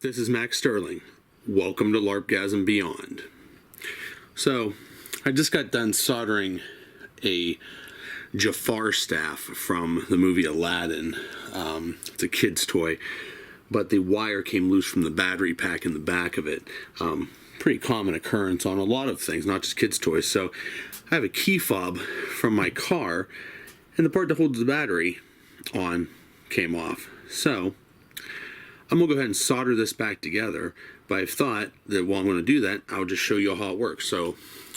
This is Max Sterling. Welcome to LarpGasm Beyond. So, I just got done soldering a Jafar staff from the movie Aladdin. It's a kid's toy, but the wire came loose from the battery pack in the back of it. Pretty common occurrence on a lot of things, not just kids' toys. So, I have a key fob from my car, and the part that holds the battery on came off. So, I'm going to go ahead and solder this back together, but I thought that while I'm going to do that, I'll just show you how it works. So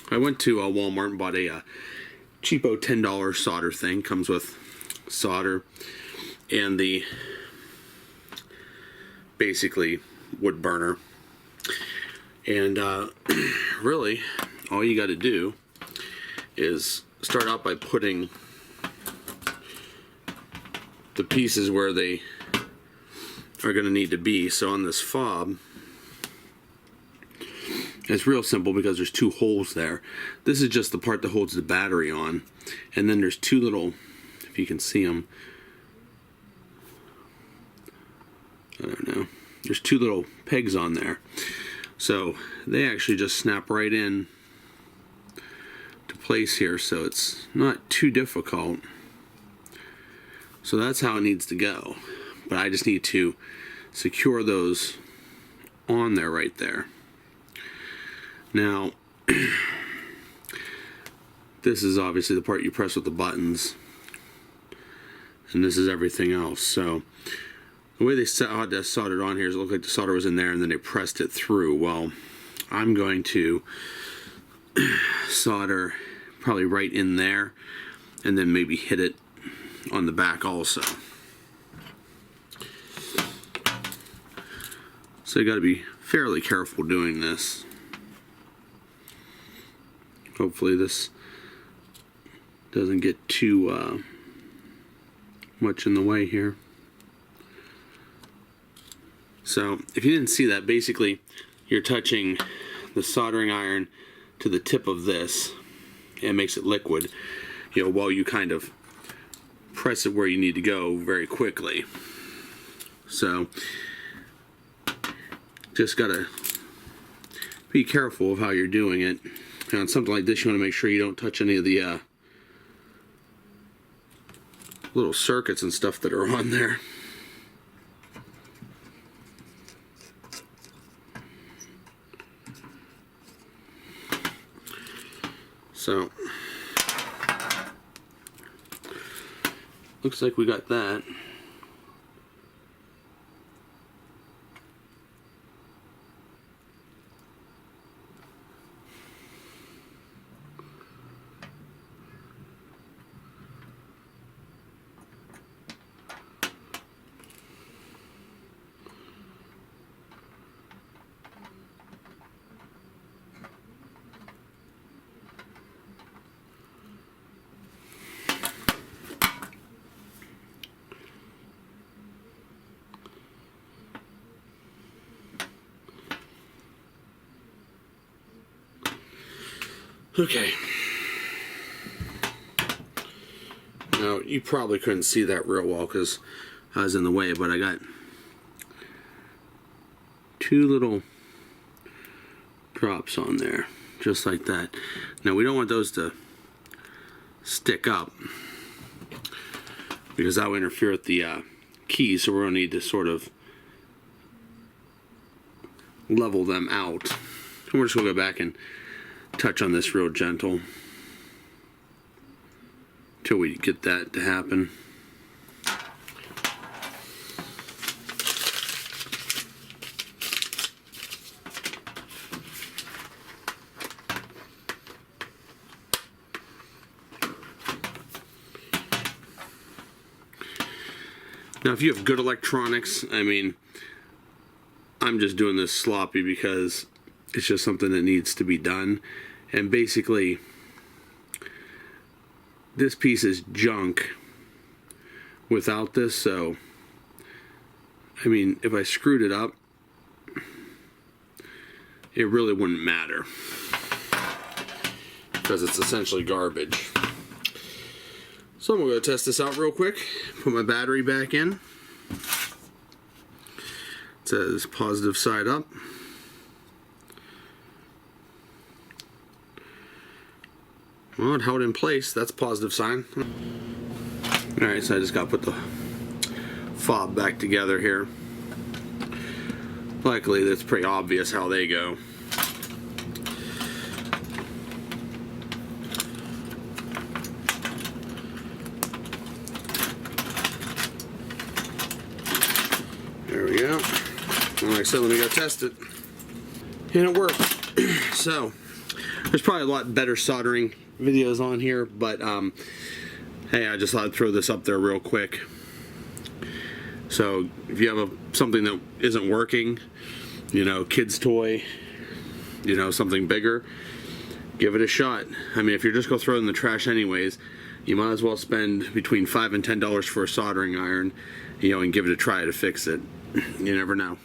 I went to Walmart and bought a cheapo $10 solder thing. Comes with solder and the basically wood burner. And really, all you got to do is start out by putting the pieces where they are going to need to be. So on this fob, it's real simple because there's two holes there. This is just the part that holds the battery on, and then there's two little, if you can see them, I don't know, there's two little pegs on there, so they actually just snap right in to place here, so it's not too difficult. So that's how it needs to go. But I just need to secure those on there right there. Now, this is obviously the part you press with the buttons, and this is everything else. So the way they had that soldered on here is it looked like the solder was in there and then they pressed it through. Well, I'm going to solder probably right in there and then maybe hit it on the back also. So you got to be fairly careful doing this. Hopefully this doesn't get too much in the way here. So if you didn't see that, basically you're touching the soldering iron to the tip of this, and it makes it liquid, you know, while you kind of press it where you need to go very quickly. So just gotta be careful of how you're doing it. And on something like this, you want to make sure you don't touch any of the little circuits and stuff that are on there. So looks like we got that. Okay. Now, you probably couldn't see that real well because I was in the way, but I got two little drops on there, just like that. Now, we don't want those to stick up because that will interfere with the keys, so we're going to need to sort of level them out. And we're just going to go back and touch on this real gentle till we get that to happen. Now, if you have good electronics, I mean, I'm just doing this sloppy because it's just something that needs to be done. And basically, this piece is junk without this, so I mean, if I screwed it up, it really wouldn't matter because it's essentially garbage. So I'm going to go test this out real quick. Put my battery back in. says positive side up. Well, it held in place. That's a positive sign. Alright, so I just got to put the fob back together here. Luckily, that's pretty obvious how they go. There we go. And like I said, let me go test it. And it worked. So, there's probably a lot better soldering videos on here, but hey, I just thought I'd throw this up there real quick. So, if you have something that isn't working, you know, kid's toy, you know, something bigger, give it a shot. I mean, if you're just going to throw it in the trash anyways, you might as well spend between $5 and $10 for a soldering iron, you know, and give it a try to fix it. You never know.